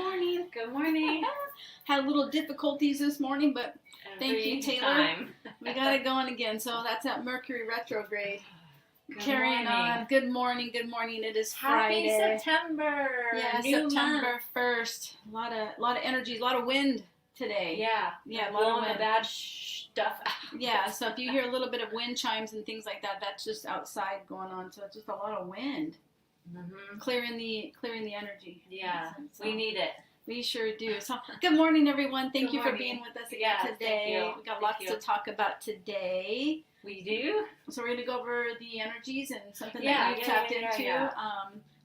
morning. Good morning. Had a little difficulties this morning, but thank you, Taylor. Time. We got it going again. So that's at Mercury retrograde. Good Carrying morning. on. Good morning. Good morning. It is Happy Friday. September. Yeah, New September month. 1st. A lot of energy, a lot of wind today. Yeah. Yeah, a lot of blowing wind. the bad stuff out. Yeah, so if you hear a little bit of wind chimes and things like that, that's just outside going on. So it's just a lot of wind. Mm-hmm. Clearing the energy. Yeah, so we need it. We sure do. So, good morning, everyone. Thank Good you for morning. being with us again Yes, today. thank you. We got Thank lots you. to talk about today. We do? So we're going to go over the energies and something Yeah, that you've tapped yeah, into. yeah.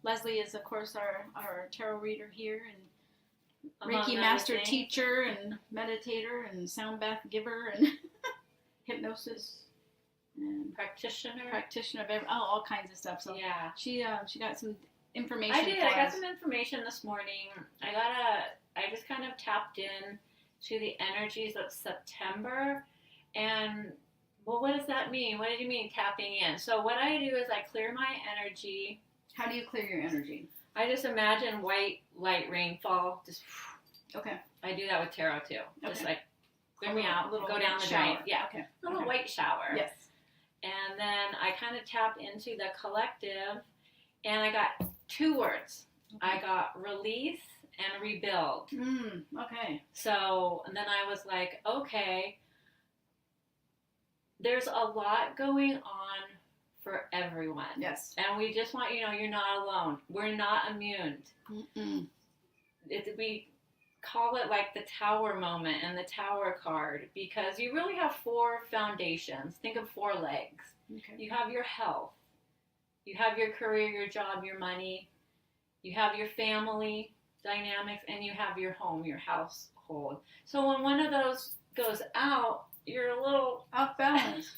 Leslie is, of course, our tarot reader here and Among Reiki other master things. teacher and meditator and sound bath giver and hypnosis and Practitioner. of all kinds of stuff. So Yeah. she got some information. I did. For I got us. some information this morning. I just kind of tapped in to the energies of September. And, well, what does that mean? What did you mean tapping in? So what I do is I clear my energy. How do you clear your energy? I just imagine white light rainfall. Just Okay. I do that with tarot too. Just Okay. like clear me out, little go down the shower. drain. Yeah. Okay. A little Okay. white shower. Yes. And then I kind of tap into the collective, and I got two words. I got release and rebuild. Okay. So, and then I was like, okay, there's a lot going on for everyone. Yes. And we just want you to know you're not alone. We're not immune. We call it like the tower moment and the tower card because you really have four foundations. Think of four legs. Okay. You have your health. You have your career, your job, your money. You have your family dynamics, and you have your home, your household. So when one of those goes out, you're a little off balance.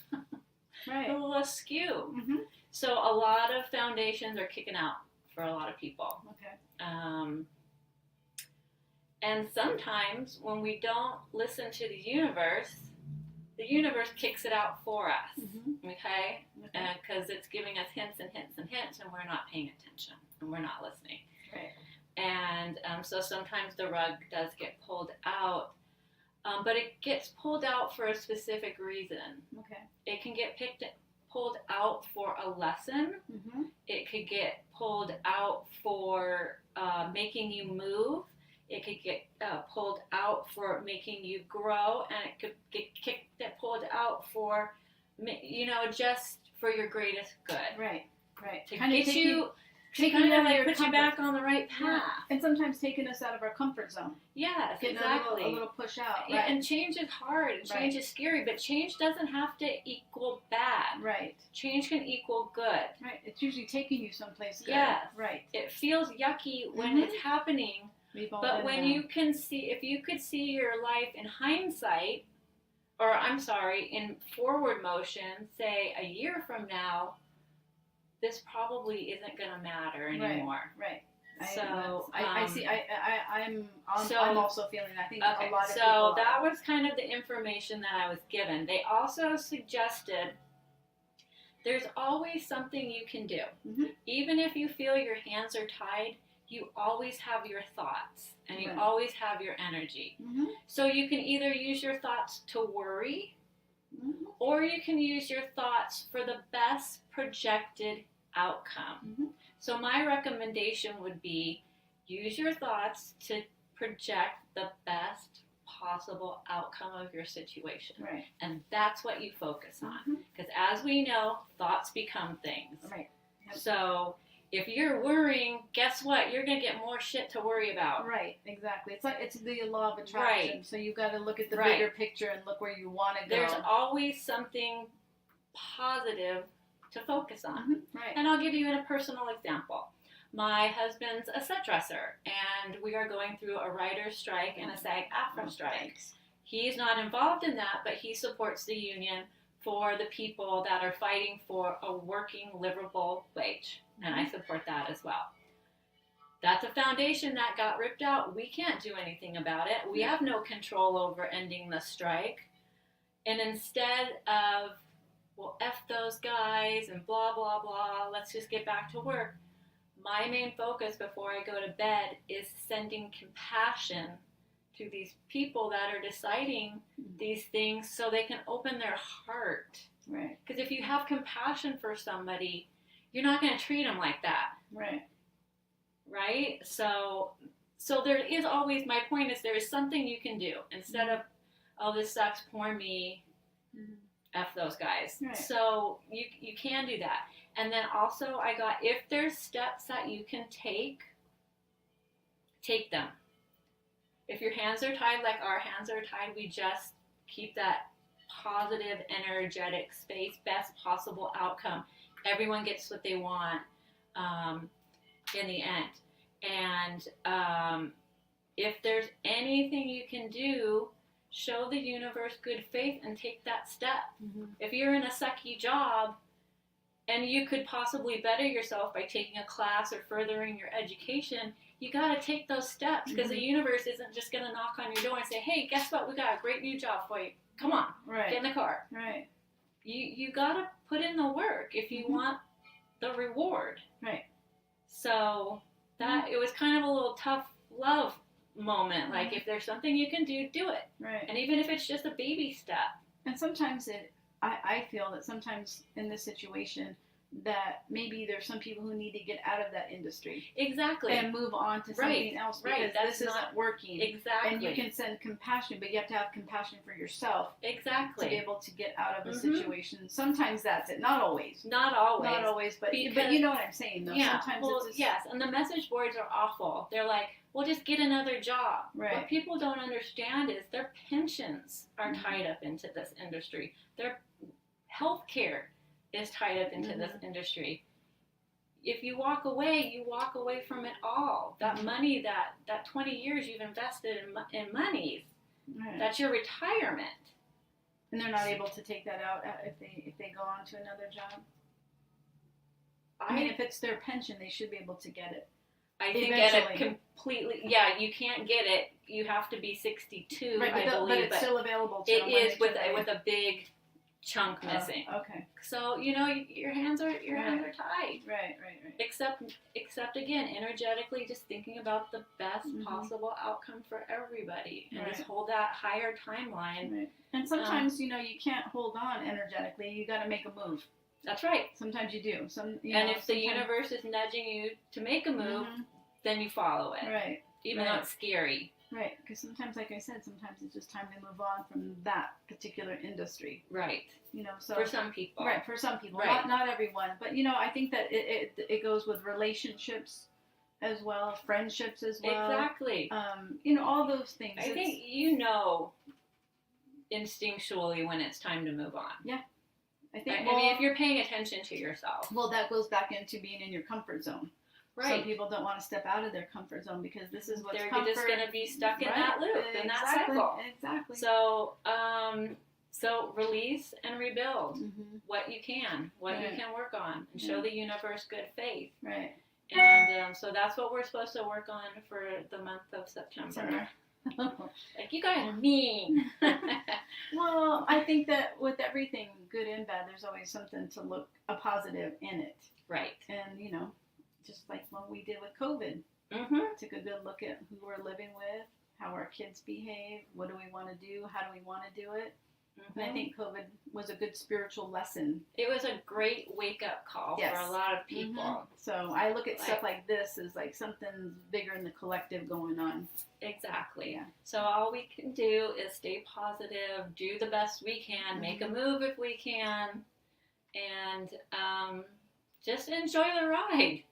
Right. A little askew. Mm-hmm. So a lot of foundations are kicking out for a lot of people. Okay. And sometimes when we don't listen to the universe kicks it out for us. Mm-hmm. Okay? Because it's giving us hints and hints and hints, and we're not paying attention, and we're not listening. Right. And so sometimes the rug does get pulled out, but it gets pulled out for a specific reason. Okay. It can get pulled out for a lesson. Mm-hmm. It could get pulled out for making you move. It could get pulled out for making you grow, and it could get pulled out for, just for your greatest good. Right. Right. To kind get of you, to taking kind out of like your put you comfort. back on the right path. Yeah. And sometimes taking us out of our comfort zone. Yes, Getting exactly. a little push out. Yeah, Right. and change is hard, and change is scary, but change doesn't have to equal bad. Right. Change can equal good. Right. It's usually taking you someplace good. Yes. Right. It feels yucky when Mm-hmm. it's happening, but when if you could see your life in hindsight, or in forward motion, say a year from now, this probably isn't going to matter anymore. Right. So I see. I'm also feeling. I think okay, a lot of so people. that was kind of the information that I was given. They also suggested there's always something you can do. Mm-hmm. Even if you feel your hands are tied, you always have your thoughts and you always have your energy. Mm-hmm. So you can either use your thoughts to worry, mm-hmm. or you can use your thoughts for the best projected outcome. Mm-hmm. So my recommendation would be use your thoughts to project the best possible outcome of your situation. Right. And that's what you focus on. Because as we know, thoughts become things. Right. Yep. So if you're worrying, guess what? You're going to get more shit to worry about. Right, exactly. It's the law of attraction. Right. So you've got to look at the bigger picture and look where you want to go. There's always something positive to focus on. Mm-hmm. Right. And I'll give you a personal example. My husband's a set dresser, and we are going through a writer's strike and a SAG-AFTRA strike. Thanks. He's not involved in that, but he supports the union for the people that are fighting for a working, livable wage. And I support that as well. That's a foundation that got ripped out. We can't do anything about it. We have no control over ending the strike. And instead of, well, F those guys and blah, blah, blah, let's just get back to work, my main focus before I go to bed is sending compassion to these people that are deciding these things so they can open their heart. Right. Because if you have compassion for somebody, you're not going to treat them like that. Right. Right? So there is always, my point is there is something you can do instead of, oh, this sucks, poor me, F those guys. Right. So you can do that. And then also I got, if there's steps that you can take them. If your hands are tied like our hands are tied, we just keep that positive, energetic space, best possible outcome. Everyone gets what they want in the end. And if there's anything you can do, show the universe good faith and take that step. If you're in a sucky job and you could possibly better yourself by taking a class or furthering your education, you got to take those steps because the universe isn't just going to knock on your door and say, hey, guess what? We got a great new job for you. Come on, Right. get in the car. Right. You got to put in the work if you want the reward. Right. So that it was kind of a little tough love moment. Like if there's something you can do, do it. Right. And even if it's just a baby step. And sometimes I feel that sometimes in this situation that maybe there's some people who need to get out of that industry. Exactly. And move on to something else because this isn't working. Exactly. And you can send compassion, but you have to have compassion for yourself. Exactly. To be able to get out of a situation. Sometimes that's it. Not always. Not always. Not always, but you know what I'm saying, though. Yeah. Sometimes well, it's yes, and the message boards are awful. They're like, well, just get another job. Right. What people don't understand is their pensions are tied up into this industry. Their health care is tied up into this industry. If you walk away from it all. That money, that 20 years you've invested in money, that's your retirement. And they're not able to take that out if they go on to another job. I mean, if it's their pension, they should be able to get it. I think get it completely. Yeah, you can't get it. You have to be 62, right, I believe. But it's still available to them. It is with a big chunk missing. Okay. So your hands are tied. Right. Except again, energetically, just thinking about the best possible outcome for everybody, and just hold that higher timeline. Right. And sometimes you can't hold on energetically. You got to make a move. That's right. Sometimes you do. If the universe is nudging you to make a move, then you follow it. Right. Even though it's scary. Right. Because sometimes, like I said, sometimes it's just time to move on from that particular industry. Right. So for some people. Right. For some people. Right. Not everyone. But I think that it goes with relationships as well, friendships as well. Exactly. All those things. I think instinctually when it's time to move on. Yeah. I think. I mean, if you're paying attention to yourself. Well, that goes back into being in your comfort zone. Right. Some people don't want to step out of their comfort zone because this is what's they're comfort. just going to be stuck in that loop, in that cycle. Exactly. So release and rebuild what you can, you can work on, and show the universe good faith. Right. And so that's what we're supposed to work on for the month of September. Like, you guys are mean. Well, I think that with everything, good and bad, there's always something to look a positive in it. Right. And, just like what we did with COVID. Took a good look at who we're living with, how our kids behave, what do we want to do, how do we want to do it. And I think COVID was a good spiritual lesson. It was a great wake-up call for a lot of people. So I look at stuff like this as like something bigger in the collective going on. Exactly. Yeah. So all we can do is stay positive, do the best we can, make a move if we can, and just enjoy the ride.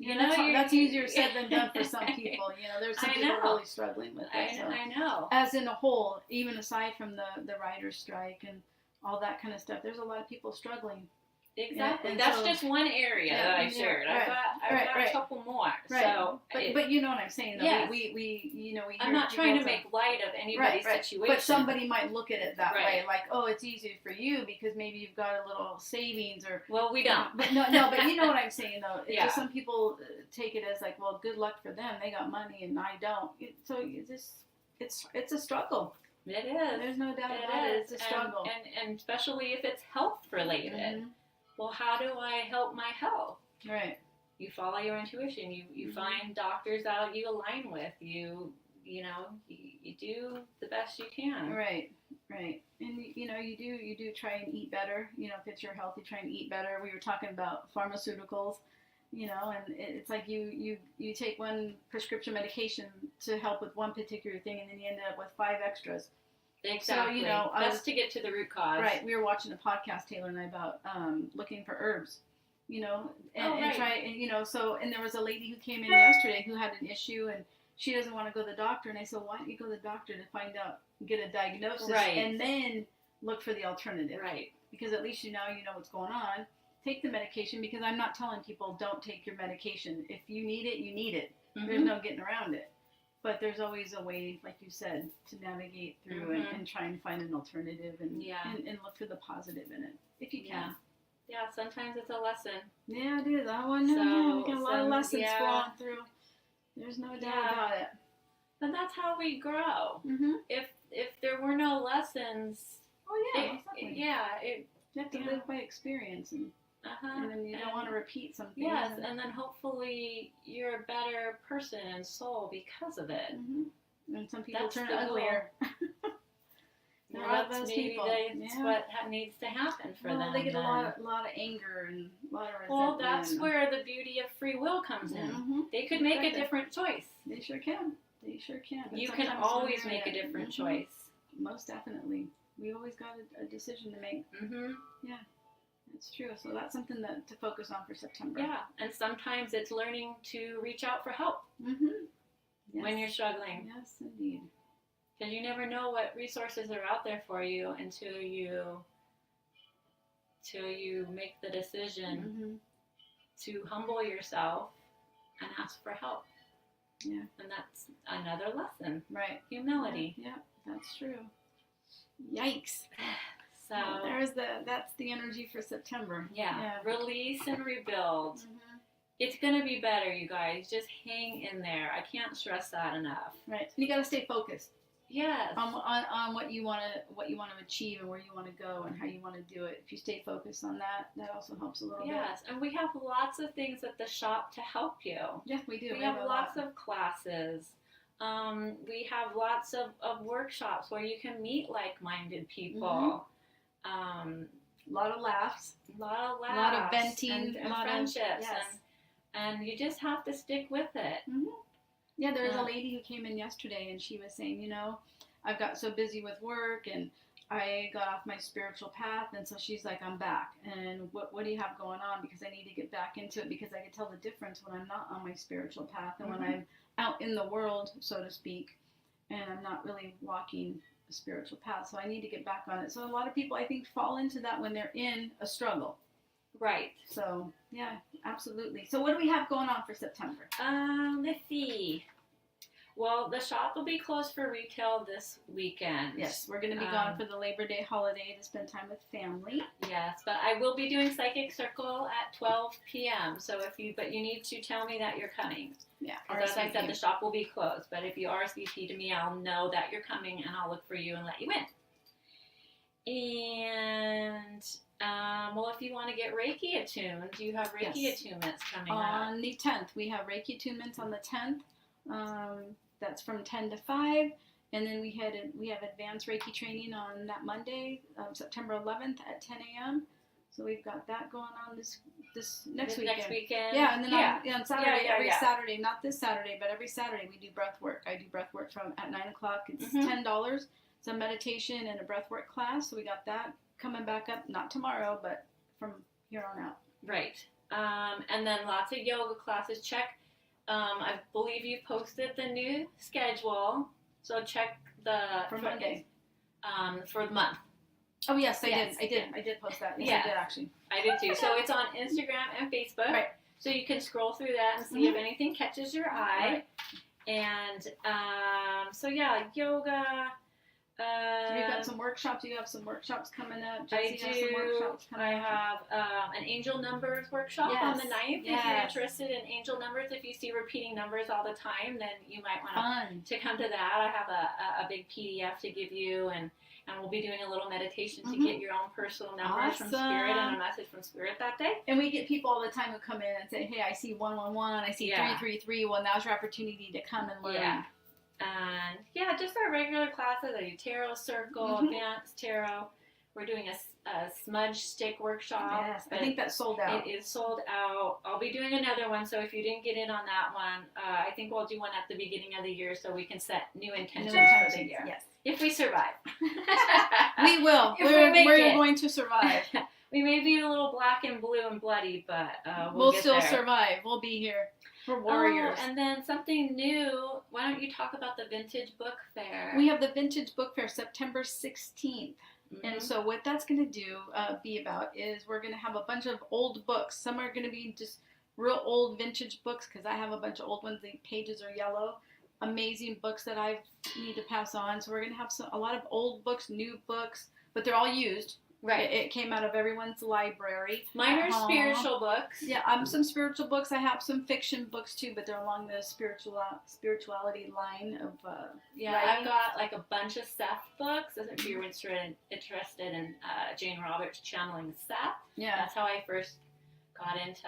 That's easier said than done for some people. There's some people really struggling with it. I know. As in a whole, even aside from the writer's strike and all that kind of stuff, there's a lot of people struggling. Exactly. That's just one area that I shared. I've got a couple more. Right. So, but you know what I'm saying, though. Yes. We hear I'm not trying to make light of anybody's situation. But somebody might look at it that way, like, oh, it's easier for you because maybe you've got a little savings or. Well, we don't. But no. But you know what I'm saying, though. It's just some people take it as like, well, good luck for them. They got money and I don't. So it's a struggle. It is. There's no doubt about it. It's a struggle. And especially if it's health related. Well, how do I help my health? Right. you follow your intuition. You find doctors that you align with. You do the best you can. Right. And you do try and eat better. If it's your health, you try and eat better. We were talking about pharmaceuticals, and it's like you take one prescription medication to help with one particular thing, and then you end up with 5 extras. Exactly. So, that's to get to the root cause. Right. We were watching a podcast, Taylor and I, about looking for herbs, and try, and and there was a lady who came in yesterday who had an issue, and she doesn't want to go to the doctor. And I said, why don't you go to the doctor to find out, get a diagnosis, and then look for the alternative. Right. Because at least you know what's going on. Take the medication, because I'm not telling people don't take your medication. If you need it, you need it. Mm-hmm. There's no getting around it. But there's always a way, like you said, to navigate through and try and find an alternative and look for the positive in it, if you can. Yeah, sometimes it's a lesson. Yeah, it is. I want to know. We got a lot of lessons flowing through. There's no doubt about it. But that's how we grow. Mm-hmm. If there were no lessons, you have to live by experience, and then you don't want to repeat something. Yes, and then hopefully you're a better person and soul because of it. Mm-hmm. And some people turn uglier. There are those people. That's what needs to happen for them. They get a lot of anger and a lot of resentment. Well, that's where the beauty of free will comes in. Mm-hmm. They could make a different choice. They sure can. You can always make a different choice. Most definitely. We always got a decision to make. Mm-hmm. Yeah, that's true. So that's something to focus on for September. Yeah, and sometimes it's learning to reach out for help when you're struggling. Yes, indeed. Because you never know what resources are out there for you until you make the decision to humble yourself and ask for help. Yeah. And that's another lesson. Right. Humility. Yeah, that's true. Yikes. So that's the energy for September. Yeah. Release and rebuild. Mm-hmm. It's gonna be better, you guys. Just hang in there. I can't stress that enough. Right. And you gotta stay focused. Yes. On what you want to achieve and where you want to go and how you want to do it. If you stay focused on that also helps a little bit. Yes, and we have lots of things at the shop to help you. Yeah, we do. We have lots of classes. We have lots of workshops where you can meet like-minded people. A lot of laughs. A lot of venting. And friendships. And you just have to stick with it. Mm-hmm. Yeah, there was a lady who came in yesterday, and she was saying, I've got so busy with work, and I got off my spiritual path, and so she's like, I'm back, and what do you have going on? Because I need to get back into it, because I can tell the difference when I'm not on my spiritual path, and when I'm out in the world, so to speak, and I'm not really walking a spiritual path, so I need to get back on it. So a lot of people, I think, fall into that when they're in a struggle. Right. So, yeah, absolutely. So what do we have going on for September? Let's see. Well, the shop will be closed for retail this weekend. Yes, we're going to be gone for the Labor Day holiday to spend time with family. Yes, but I will be doing Psychic Circle at 12 p.m. So but you need to tell me that you're coming. Yeah. As I said, the shop will be closed. But if you RSVP to me, I'll know that you're coming, and I'll look for you and let you in. And well, if you want to get Reiki attuned, you have Reiki attunements coming up. On the 10th. We have Reiki attunements on the 10th. That's from 10 to 5. And then we have advanced Reiki training on that Monday, September 11th at 10 a.m. So we've got that going on this next weekend. Yeah, and then on Saturday, Saturday, not this Saturday, but every Saturday we do breath work. I do breath work at 9 o'clock. It's $10. It's a meditation and a breath work class. So we got that coming back up, not tomorrow, but from here on out. Right. And then lots of yoga classes. Check. I believe you posted the new schedule, so check for Monday. For the month. Oh yes, I did post that. Yes, I did actually. I did too. So it's on Instagram and Facebook. Right. So you can scroll through that and see if anything catches your eye. Right. And so yeah, yoga. You've got some workshops. You have some workshops coming up. I Jesse has some workshops do. coming I up. have an angel numbers workshop on the 9th. Yes. If you're interested in angel numbers, if you see repeating numbers all the time, then you might want to come to that. I have a big PDF to give you, and we'll be doing a little meditation to get your own personal numbers from Spirit and a message from Spirit that day. And we get people all the time who come in and say, hey, I see 111, I see 333. Well, now's your opportunity to come and learn. Yeah. And just our regular classes. I do tarot circle, advanced tarot. We're doing a smudge stick workshop. Yes, I think that's sold out. It is sold out. I'll be doing another one, so if you didn't get in on that one, I think we'll do one at the beginning of the year so we can set new intentions for the year. Yes. If we survive. We will. We're going to survive. We may be a little black and blue and bloody, but we'll get still there. survive. We'll be here. We're warriors. Oh, and then something new. Why don't you talk about the Vintage Book Fair? We have the Vintage Book Fair September 16th. And so what that's going to be about is we're going to have a bunch of old books. Some are going to be just real old vintage books because I have a bunch of old ones. The pages are yellow. Amazing books that I need to pass on. So we're going to have a lot of old books, new books, but they're all used. Right. It came out of everyone's library. Mine are spiritual books. Yeah, some spiritual books. I have some fiction books too, but they're along the spirituality line of yeah, writing. I've got like a bunch of Seth books. If you're interested in Jane Roberts channeling Seth. Yeah. That's how I first got into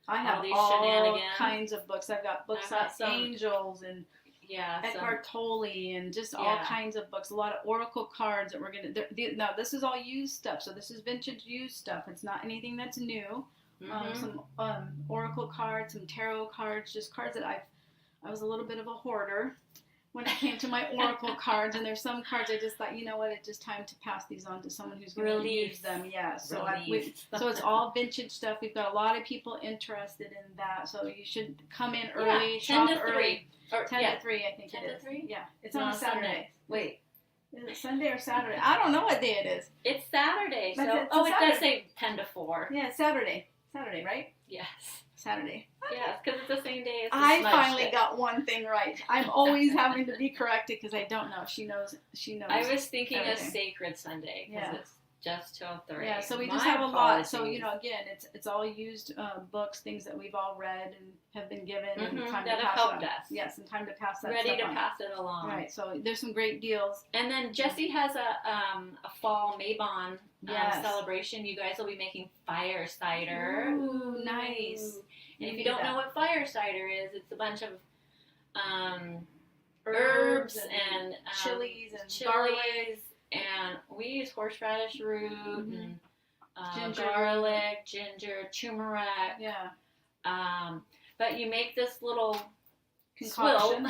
I have all these all shenanigans. Kinds of books. I've got books on angels and Eckhart Tolle and just all kinds of books. A lot of oracle cards that we're going to... Now, this is all used stuff, so this is vintage used stuff. It's not anything that's new. Some oracle cards, some tarot cards, just cards that I was a little bit of a hoarder when it came to my oracle cards, and there's some cards I just thought, you know what, it's just time to pass these on to someone who's going to use them. Yeah, so so it's all vintage stuff. We've got a lot of people interested in that, so you should come in early, shop 10 to 3. early. 10 to 3, I think 10 it to is. 3? Yeah, it's on a Saturday. Sunday. Wait. Is it Sunday or Saturday? I don't know what day it is. It's Saturday. So, it does say 10 to 4. Yeah, it's Saturday. Saturday, right? Yes. Saturday. Yes, because it's the same day as the I smudge finally stick. got one thing right. I'm always having to be corrected because I don't know. She knows. I was thinking everything. of Sacred Sunday because it's just till 3. Yeah, so we My just have a apologies. lot. So, again, it's all used books, things that we've all read and have been given. And time that to have pass helped it on. us. Yes, and time to pass that Ready stuff to on. pass it along. Right, so there's some great deals. And then Jessie has a fall Mabon celebration. You guys will be making fire cider. Ooh, nice. And if you don't know what fire cider is, it's a bunch of herbs and chilies and garlic. And we use horseradish root and ginger, garlic, ginger, turmeric. Yeah. But you make this little concoction.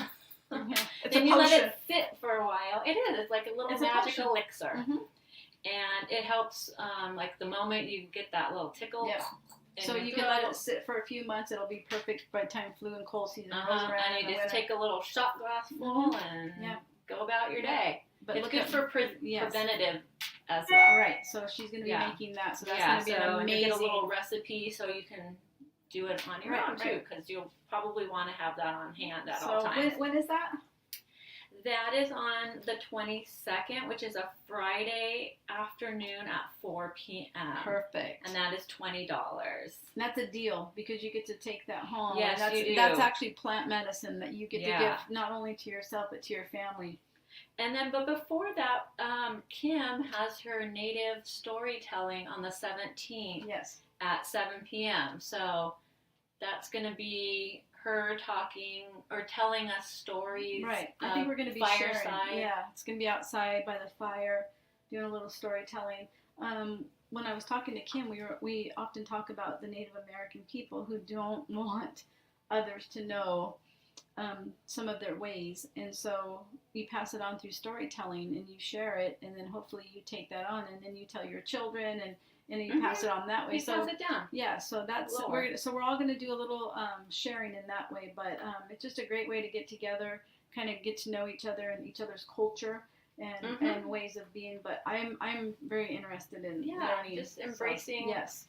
Swill. It's then a you potion. let it sit for a while. It is. It's like a little magic elixir. And it helps, like the moment you get that little tickle. Yeah. So you can let it sit for a few months. It'll be perfect by the time flu and cold season goes around. And you just take a little shot glass full and go about your day. But it's good for preventative as well. Right. So she's going to be making that. So that's going to be an amazing. And you get a little recipe so you can do it on your own too, because you'll probably want to have that on hand at all times. When is that? That is on the 22nd, which is a Friday afternoon at 4 p.m. Perfect. And that is $20. And that's a deal because you get to take that home. Yes, and you do. That's actually plant medicine that you get to give not only to yourself but to your family. And then, but before that, Kim has her native storytelling on the 17th at 7 p.m. So that's going to be her talking or telling us stories. Right. I think we're going to be fireside. sharing. Yeah, it's going to be outside by the fire, doing a little storytelling. When I was talking to Kim, we often talk about the Native American people who don't want others to know some of their ways, and so you pass it on through storytelling, and you share it, and then hopefully you take that on, and then you tell your children, and you pass it on that way. You pass it down. Yeah, so that's we're all going to do a little sharing in that way, but it's just a great way to get together, kind of get to know each other and each other's culture and ways of being. But I'm very interested in learning, just embracing. Yes.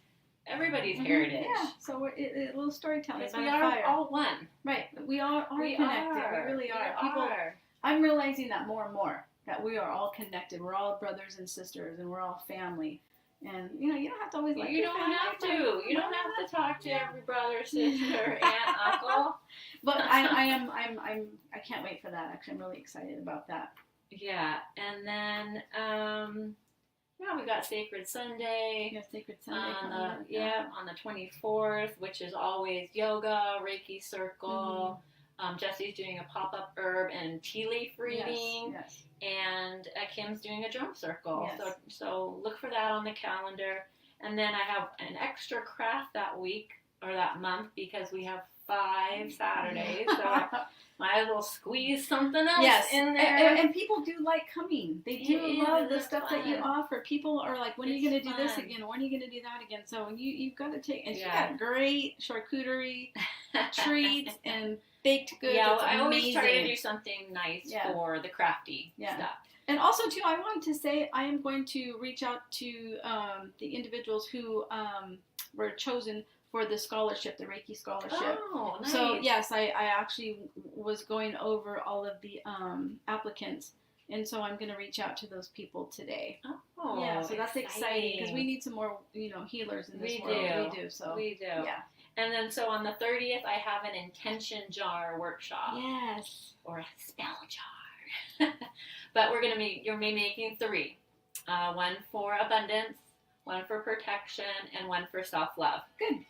Everybody's heritage. Yeah, so we're a little storytelling. Yes, we are all one. Right, we all are connected. We really are. I'm realizing that more and more. that we are all connected. We're all brothers and sisters, and we're all family. And you don't have to always like. You don't have to. You don't have to talk to every brother, sister, aunt, uncle. But I can't wait for that. Actually, I'm really excited about that. Yeah, and then we got Sacred Sunday. Yeah, Sacred Sunday. On the 24th, which is always yoga, Reiki circle. Jesse's doing a pop-up herb and tea leaf reading. Yes. And Kim's doing a drum circle. Yes. So look for that on the calendar. And then I have an extra craft that week or that month because we have 5 Saturdays. So I might as well squeeze something else in there. And people do like coming. They do love the stuff that you offer. People are like, when are you going to do this again? When are you going to do that again? So you've got to take, and she got great charcuterie treats and baked goods. Yeah, it's I always amazing. try to do something nice for the crafty stuff. And also, too, I wanted to say I am going to reach out to the individuals who were chosen for the scholarship, the Reiki scholarship. Oh, nice. So, yes, I actually was going over all of the applicants. And so I'm going to reach out to those people today. Oh, yeah, so that's exciting because we need some more, healers in this world. We do. So we do. Yeah. And then so on the 30th, I have an intention jar workshop. Yes. Or a spell jar. But you're going to be making 3. One for abundance, one for protection, and one for self-love. Good.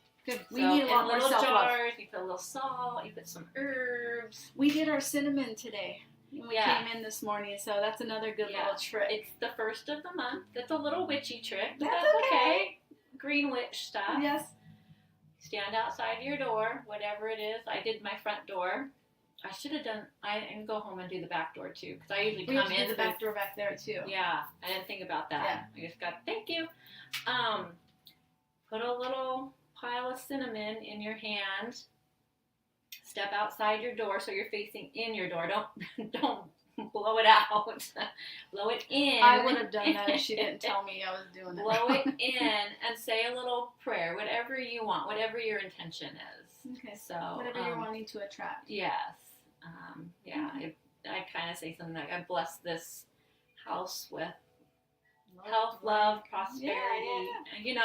We need a lot more self-love. Jars, you put a little salt, you put some herbs. We did our cinnamon today when we came in this morning, so that's another good little trick. It's the first of the month. It's a little witchy trick, but that's okay. Green witch stuff. Yes. Stand outside your door, whatever it is. I did my front door. I should have done. I can go home and do the back door too, because I usually come in the back door back there too. Yeah, I didn't think about that. Yeah. I just got thank you. Put a little pile of cinnamon in your hand. Step outside your door so you're facing in your door. Don't blow it out. Blow it in. I would have done that if she didn't tell me I was doing it. Blow it in and say a little prayer, whatever you want, whatever your intention is. Okay. So whatever you're wanting to attract. Yes. I kind of say something like, I bless this house with health, love, prosperity, whatever you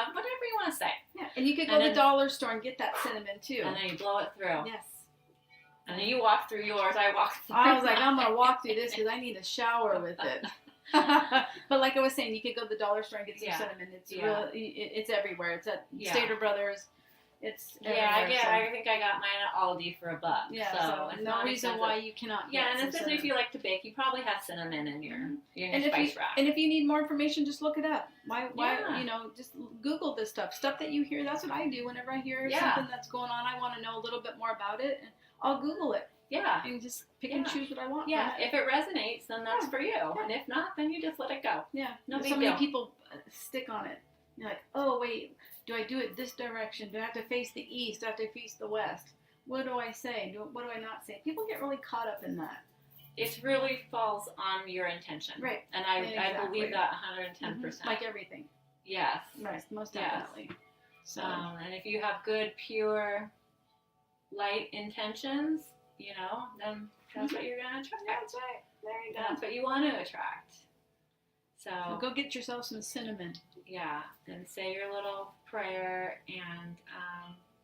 want to say. Yeah, and you could go to the dollar store and get that cinnamon too. And then you blow it through. Yes. And then you walk through yours, I walk through I was like, I'm going to walk through this because I need a shower with it. But like I was saying, you could go to the dollar store and get some cinnamon. It's it's everywhere. It's at Stater Brothers. It's I think I got mine at Aldi for $1. Yeah, so it's no reason why you cannot get and especially cinnamon. if you like to bake, you probably have cinnamon in your and spice rack. And if you need more information, just look it up. Why just Google this stuff that you hear. That's what I do whenever I hear something that's going on. I want to know a little bit more about it, and I'll Google it. Yeah. And just pick and choose what I want. Yeah. If it resonates, then that's for you. Yeah. And if not, then you just let it go. Yeah. No big deal. So many people stick on it. You're like, oh wait, do I do it this direction? Do I have to face the east? Do I have to face the west? What do I say? What do I not say? People get really caught up in that. It really falls on your intention. Right. And I believe that 110%. Mm-hmm. Like everything. Yes. Right. Most definitely. Yes. So. And if you have good, pure, light intentions, then that's what you're going to attract. That's right. There you go. That's what you want to attract. So go get yourself some cinnamon. Yeah, and say your little prayer and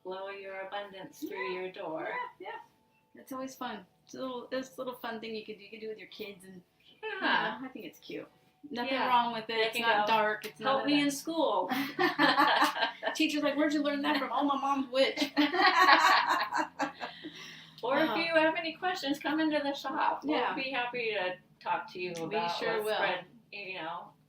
blow your abundance through your door. Yeah. It's always fun. It's a little fun thing you could do. You could do with your kids, and I think it's cute. Nothing wrong with it. It's not dark. It's help me in school. Teacher's like, where'd you learn that from? Oh, my mom's witch. Or if you have any questions, come into the shop. We'll be happy to talk to you about we sure will. Spread,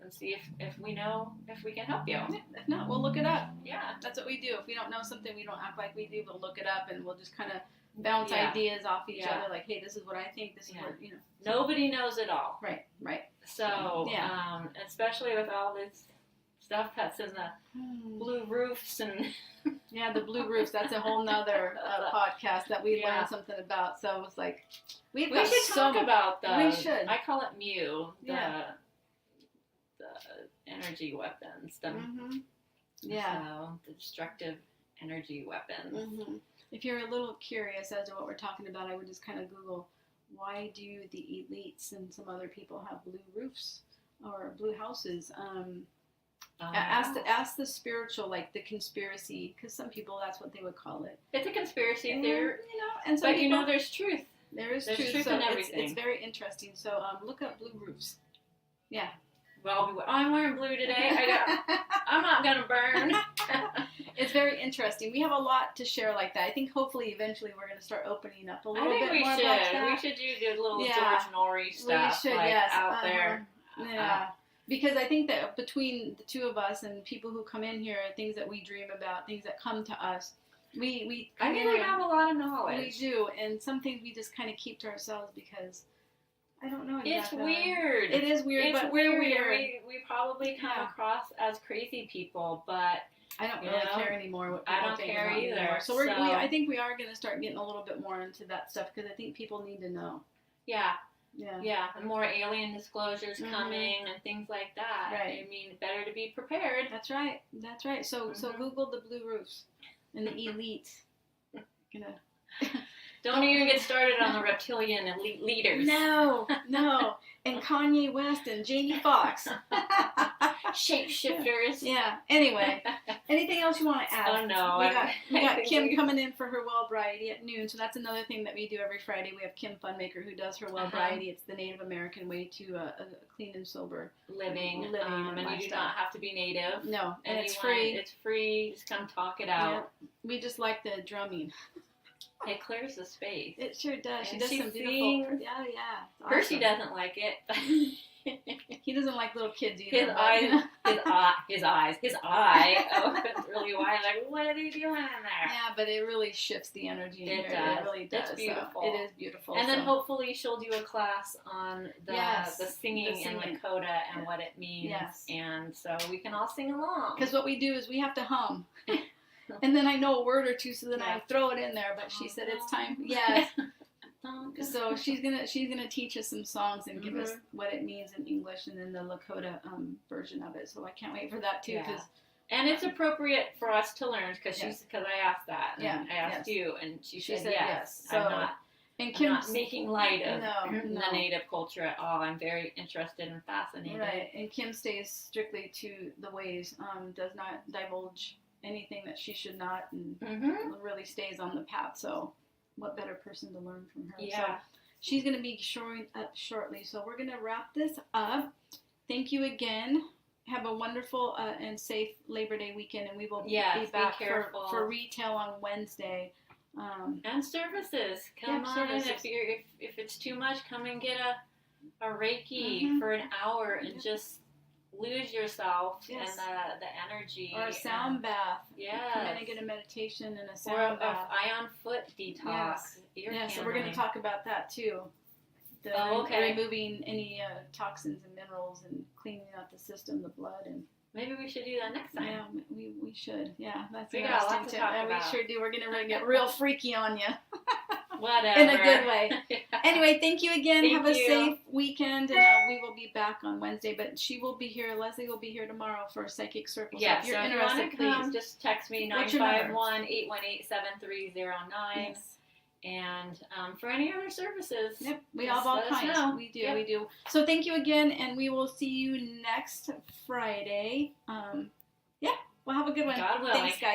and see if we know if we can help you. If not, we'll look it up. Yeah. That's what we do. If we don't know something, we don't act like we do. We'll look it up, and we'll just kind of bounce ideas off each other. Like, hey, this is what I think. This is what, Nobody knows it all. Right. So, especially with all this stuff that's in the blue roofs and... Yeah, the blue roofs. That's a whole nother podcast that we learned something about. So it's like we should talk about the. We should. I call it Mew. The energy weapons. The destructive energy weapons. Mm-hmm. If you're a little curious as to what we're talking about, I would just kind of Google why do the elites and some other people have blue roofs or blue houses? Ask the spiritual, like the conspiracy, because some people, that's what they would call it. It's a conspiracy And, theory. and some But people, there's truth. there's truth so in everything. It's very interesting. So look up blue roofs. Yeah. Well, I'm wearing blue today. I'm not gonna burn. It's very interesting. We have a lot to share like that. I think hopefully eventually we're gonna start opening up a little bit more about that. We should do the little George Norrie stuff out there. Yeah. Because I think that between the two of us and people who come in here, things that we dream about, things that come to us, we have a lot of knowledge. We do, and some things we just kind of keep to ourselves because I don't know exactly. It's weird. It is weird, but we're weird. We probably come across as crazy people, but I don't really care anymore what people I don't think care about either. Anymore. So I think we are going to start getting a little bit more into that stuff because I think people need to know. Yeah. And more alien disclosures coming and things like that. Right. I mean, better to be prepared. That's right. So Google the blue roofs and the elites. Don't even get started on the reptilian elite leaders. No. And Kanye West and Jamie Foxx. Shapeshifters. Yeah. Anyway, anything else you want to add? Oh no. We got Kim coming in for her well variety at noon, so that's another thing that we do every Friday. We have Kim Funmaker who does her well variety. It's the Native American way to a clean and sober living and you do not have to be native. No, and it's free. It's free. Just come talk it out. Yeah. We just like the drumming. It clears the space. It sure does. She And does she some beautiful. Yeah. Awesome. Percy doesn't like it. He doesn't like little kids either. His eye opens really wide. Like, what are they doing in there? Yeah, but it really shifts the energy in It here. does. It really does. It's beautiful. So it is beautiful. And then hopefully she'll do a class on the singing and Lakota and what it means. Yes. And so we can all sing along. Because what we do is we have to hum. And then I know a word or two, so then I throw it in there. But she said it's time. Yes. So she's gonna teach us some songs and give us what it means in English and then the Lakota version of it. So I can't wait for that too. And it's appropriate for us to learn because I asked that. And I asked you, and she said yes. So, I'm not making light of the Native culture at all. I'm very interested and fascinated. Right. And Kim stays strictly to the ways. Does not divulge anything that she should not, and really stays on the path. So what better person to learn from her? Yeah. So she's going to be showing up shortly. So we're going to wrap this up. Thank you again. Have a wonderful and safe Labor Day weekend, and we will be back for retail on Wednesday. And services. Come on in. If it's too much, come and get a Reiki for an hour and just lose yourself in the energy. Or a sound bath. Yeah. Come in and get a meditation and a sound bath. Or eye on foot detox. So we're going to talk about that too. Removing any toxins and minerals and cleaning out the system, the blood, and maybe we should do that next time. Yeah, we should. Yeah, that's we got a lot to talk about. We sure do. We're going to get real freaky on you. Whatever. In a good way. Anyway, thank you again. Have a safe weekend, and we will be back on Wednesday. But she will be here. Leslie will be here tomorrow for Psychic Circle. Yeah, so if you're interested, you want to come, just text me 951-818-7309. Yes. And for any other services, we have all kinds. We do. So thank you again, and we will see you next Friday. Well, have a good one. God willing. Thanks, guys.